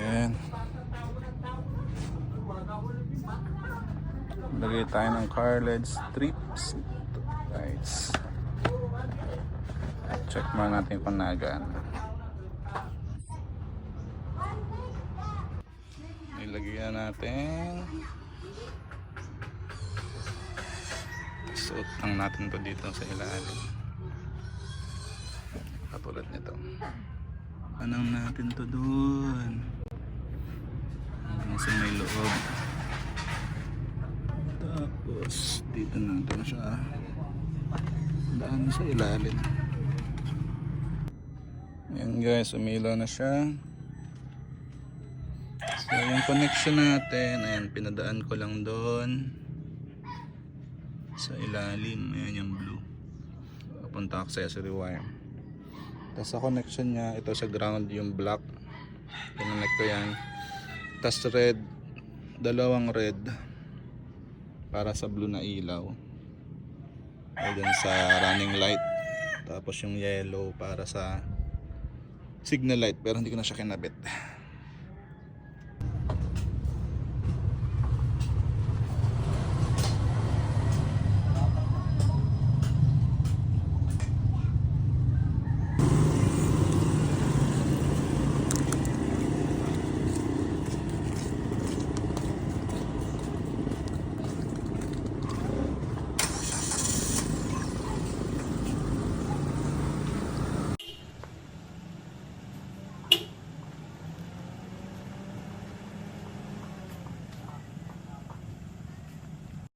Ayan. Lagay tayo ng carlet strips. Guys. Check muna natin kung nagaan. Ilagyan natin. Suot lang natin to dito sa ilalim. Katulad nito. Anong natin to dun. Nasa may loob. Tapos dito natin siya daan sa ilalim. Ayan guys, umilaw na siya. So yung connection natin, ayan, pinadaan ko lang doon sa ilalim. Ayan yung blue, papunta accessory wire. Tapos sa connection nya, ito sa ground yung black, kinonect ko yan. Tapos red, dalawang red para sa blue na ilaw, ayan sa running light. Tapos yung yellow para sa signal light, pero hindi ko na siya kinabit.